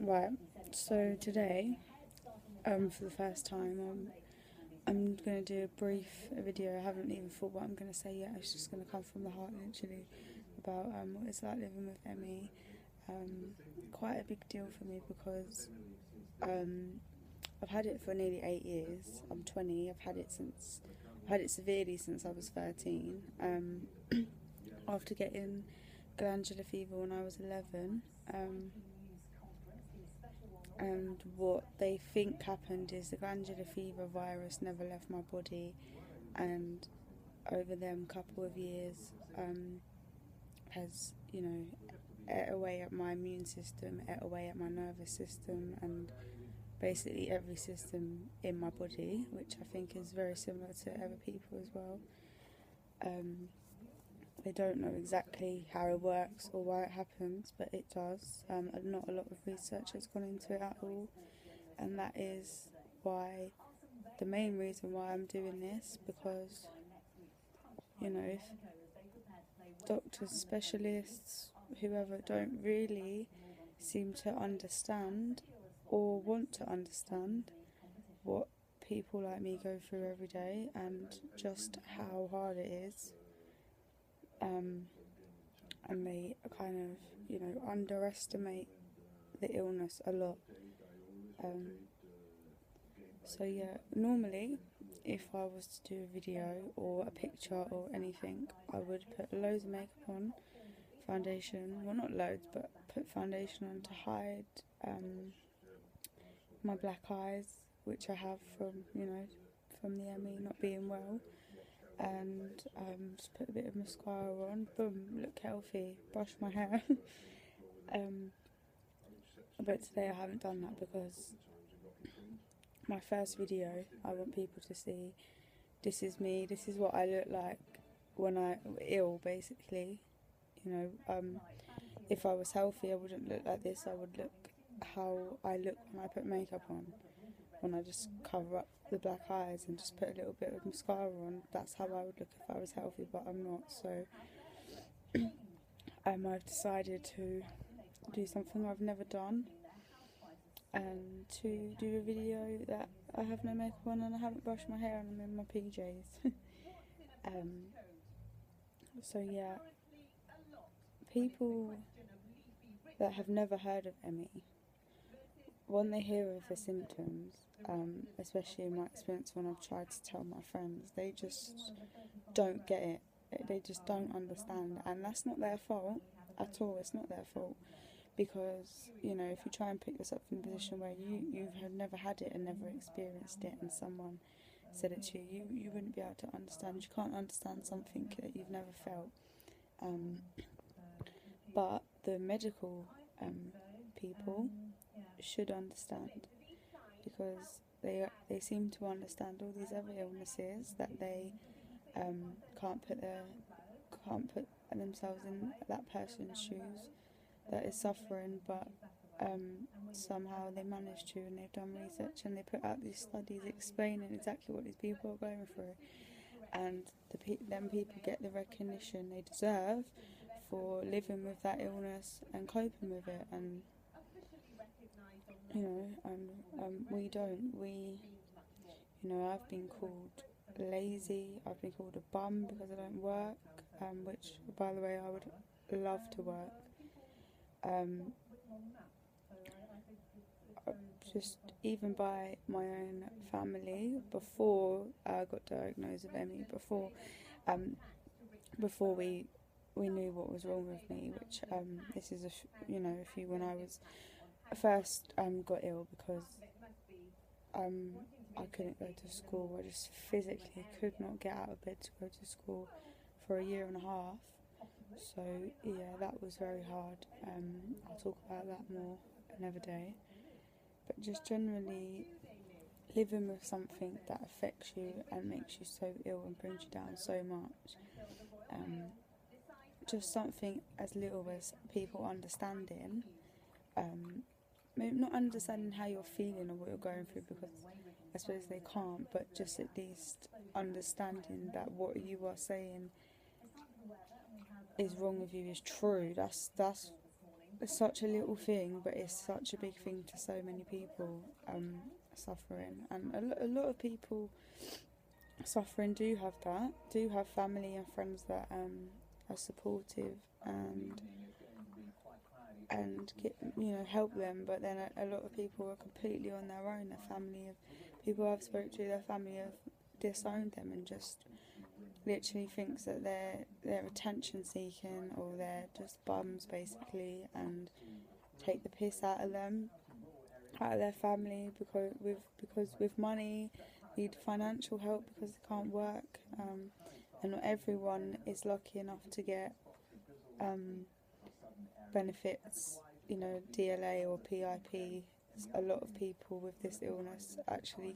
Right, so today, for the first time, I'm going to do a brief video. I haven't even thought what I'm going to say yet. It's just going to come from the heart, literally, about what it's like living with ME. Quite a big deal for me because I've had it for nearly 8 years. I'm 20. I've had it severely since I was 13. After getting glandular fever when I was 11. And what they think happened is the glandular fever virus never left my body, and over them couple of years has, ate away at my immune system, ate away at my nervous system, and basically every system in my body, which I think is very similar to other people as well. They don't know exactly how it works or why it happens, but it does. Not a lot of research has gone into it at all, and that is why, the main reason why I'm doing this, because, if doctors, specialists, whoever don't really seem to understand or want to understand what people like me go through every day and just how hard it is. And they kind of, underestimate the illness a lot. So yeah, normally if I was to do a video or a picture or anything, I would put loads of makeup on, foundation, well not loads, but put foundation on to hide my black eyes, which I have from the ME not being well, and just put a bit of mascara on, boom, look healthy, brush my hair. But today I haven't done that because my first video, I want people to see this is me, this is what I look like when I'm ill, basically. If I was healthy, I wouldn't look like this. I would look how I look when I put makeup on, when I just cover up the black eyes and just put a little bit of mascara on. That's how I would look if I was healthy, but I'm not. So I've decided to do something I've never done, and to do a video that I have no makeup on and I haven't brushed my hair and I'm in my PJs. So yeah, people that have never heard of ME, when they hear of the symptoms, especially in my experience when I've tried to tell my friends, they just don't get it. They just don't understand, and that's not their fault at all. It's not their fault, because if you try and put yourself in a position where you have never had it and never experienced it, and someone said it to you, you wouldn't be able to understand. You can't understand something that you've never felt. But the medical people should understand, because they seem to understand all these other illnesses that they can't put themselves in that person's shoes that is suffering, but somehow they manage to, and they've done research and they put out these studies explaining exactly what these people are going through, and them people get the recognition they deserve for living with that illness and coping with it. And we don't. I've been called lazy, I've been called a bum because I don't work, which, by the way, I would love to work. Just even by my own family, before I got diagnosed with ME, before we knew what was wrong with me, which this is when I was first got ill, because I couldn't go to school. I just physically could not get out of bed to go to school for a year and a half. So yeah, that was very hard. I'll talk about that more another day. But just generally living with something that affects you and makes you so ill and brings you down so much. Just something as little as people understanding, maybe not understanding how you're feeling or what you're going through, because I suppose they can't, but just at least understanding that what you are saying is wrong with you is true. That's such a little thing, but it's such a big thing to so many people suffering. And a lot of people suffering do have family and friends that are supportive and get, help them. But then a lot of people are completely on their own. Their family of people I've spoke to, their family have disowned them and just literally thinks that they're attention seeking, or they're just bums basically, and take the piss out of them, out of their family, because with money, need financial help because they can't work, and not everyone is lucky enough to get benefits, DLA or PIP. A lot of people with this illness actually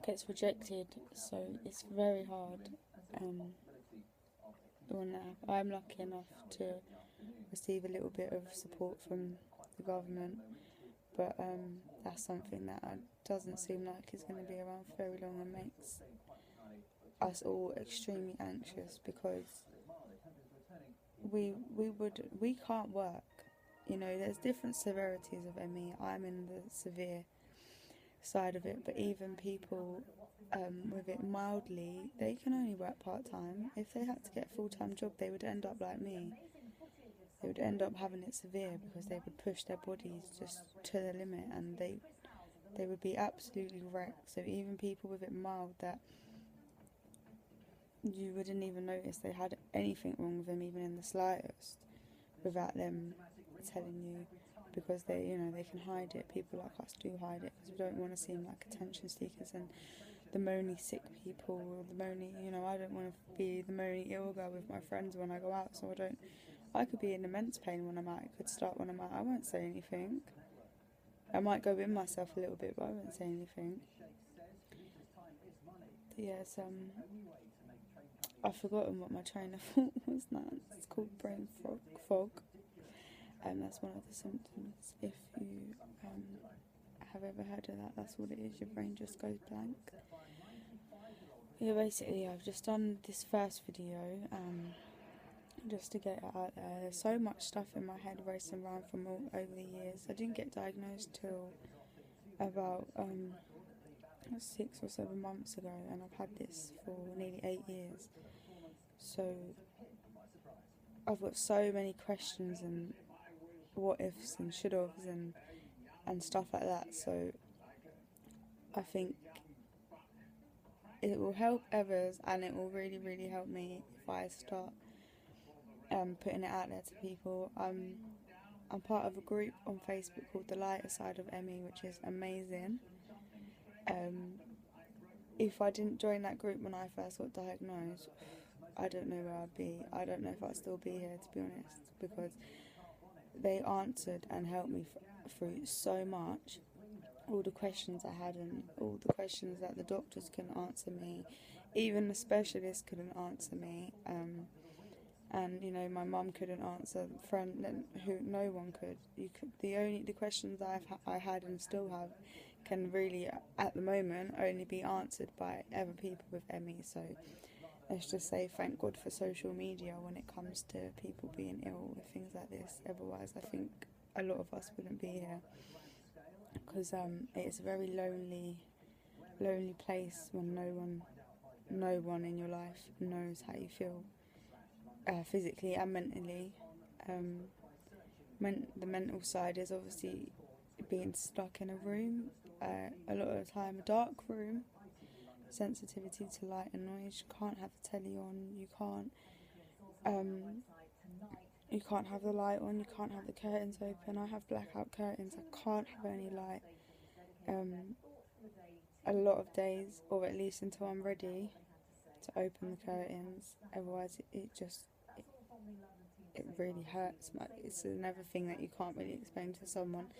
gets rejected, so it's very hard. I'm lucky enough to receive a little bit of support from the government, but that's something that doesn't seem like is going to be around for very long, and makes us all extremely anxious, because we can't work. There's different severities of ME. I'm in the severe side of it, but even people with it mildly, they can only work part-time. If they had to get a full-time job, they would end up like me. They would end up having it severe, because they would push their bodies just to the limit, and they would be absolutely wrecked. So even people with it mild, that you wouldn't even notice they had anything wrong with them, even in the slightest, without them telling you, because they can hide it. People like us do hide it, because we don't want to seem like attention seekers and the moany sick people, or the moany, I don't want to be the moany ill girl with my friends when I go out, so I could be in immense pain when I'm out. It could start when I'm out. I won't say anything. I might go in myself a little bit, but I won't say anything. But yes, I've forgotten what my train of thought was now. It's called brain fog. That's one of the symptoms. If you have ever heard of that, that's what it is. Your brain just goes blank. Yeah, basically, I've just done this first video just to get it out there. There's so much stuff in my head racing around from all over the years. I didn't get diagnosed till about 6 or 7 months ago, and I've had this for nearly 8 years. So I've got so many questions and what ifs and should haves and stuff like that. So I think it will help others, and it will really, really help me if I start putting it out there to people. I'm part of a group on Facebook called The Lighter Side of ME, which is amazing. If I didn't join that group when I first got diagnosed, I don't know where I'd be. I don't know if I'd still be here, to be honest, because they answered and helped me through so much. All the questions I had, and all the questions that the doctors couldn't answer me, even the specialists couldn't answer me, and my mum couldn't answer, no one could. The questions I had and still have can really, at the moment, only be answered by other people with ME. So let's just say thank God for social media when it comes to people being ill with things like this. Otherwise, I think a lot of us wouldn't be here, because it's a very lonely place when no one in your life knows how you feel, physically and mentally. The mental side is obviously being stuck in a room, a lot of the time a dark room, sensitivity to light and noise. You can't have the telly on, you can't have the light on, you can't have the curtains open. I have blackout curtains, I can't have any light a lot of days, or at least until I'm ready to open the curtains. Otherwise it really hurts. It's another thing that you can't really explain to someone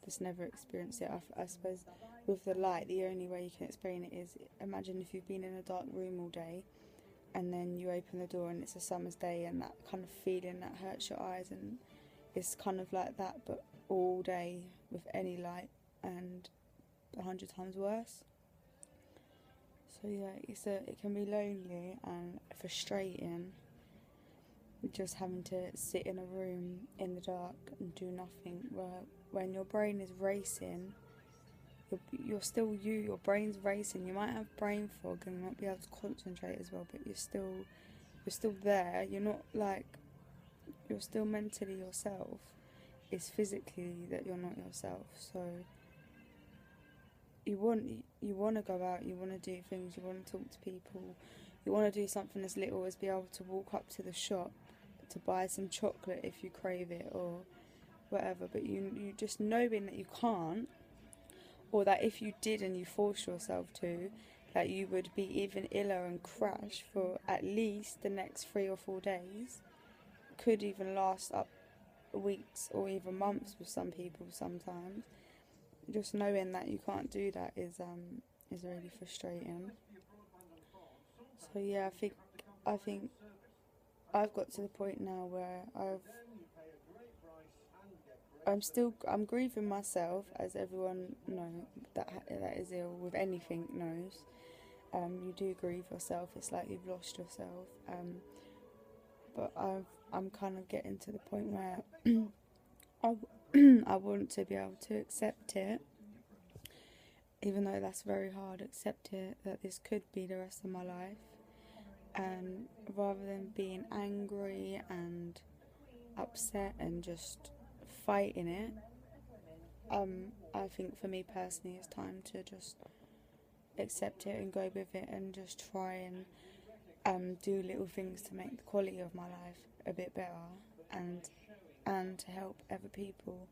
that's never experienced it. I suppose with the light, the only way you can explain it is, imagine if you've been in a dark room all day, and then you open the door and it's a summer's day, and that kind of feeling that hurts your eyes, and it's kind of like that, but all day with any light, and 100 times worse. So yeah, it can be lonely and frustrating. just having to sit in a room in the dark and do nothing. Where when your brain is racing, you're still you. Your brain's racing. You might have brain fog and not be able to concentrate as well, but you're still there. You're not like, you're still mentally yourself. It's physically that you're not yourself. So you want to go out. You want to do things. You want to talk to people. You want to do something as little as be able to walk up to the shop to buy some chocolate if you crave it or whatever. But you just knowing that you can't, or that if you did and you forced yourself to, that you would be even iller and crash for at least the next 3 or 4 days. Could even last up weeks or even months with some people sometimes. Just knowing that you can't do that is really frustrating. So yeah, I think I've got to the point now where I'm grieving myself, as everyone that is ill with anything knows. You do grieve yourself. It's like you've lost yourself. But I'm kind of getting to the point where I want to be able to accept it, even though that's very hard. Accept it that this could be the rest of my life, and rather than being angry and upset and just fighting it, I think for me personally it's time to just accept it and go with it and just try and do little things to make the quality of my life a bit better, and to help other people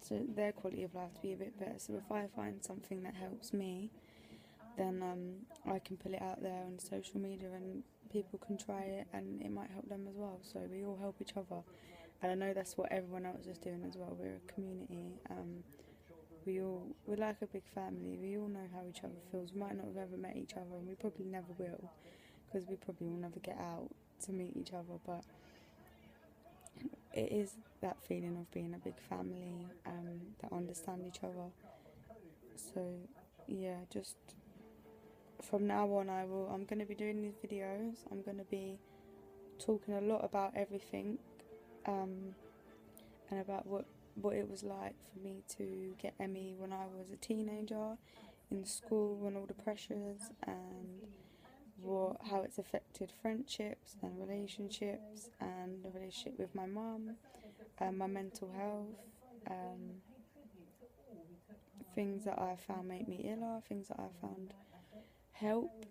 to their quality of life to be a bit better. So if I find something that helps me, then I can put it out there on social media and people can try it and it might help them as well. So we all help each other, and I know that's what everyone else is doing as well. We're a community. We're like a big family. We all know how each other feels. We might not have ever met each other, and we probably never will, because we probably will never get out to meet each other. But it is that feeling of being a big family that understand each other. So yeah, just from now on, I'm going to be doing these videos. I'm going to be talking a lot about everything, and about what it was like for me to get ME when I was a teenager in school, and all the pressures, and how it's affected friendships and relationships, and the relationship with my mum, and my mental health, things that I found make me iller, things that I found help,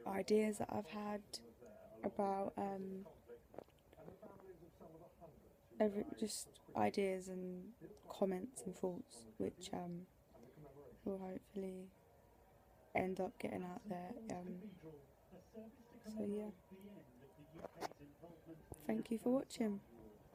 ideas that I've had about just ideas and comments and thoughts, which will hopefully end up getting out there. So yeah, thank you for watching.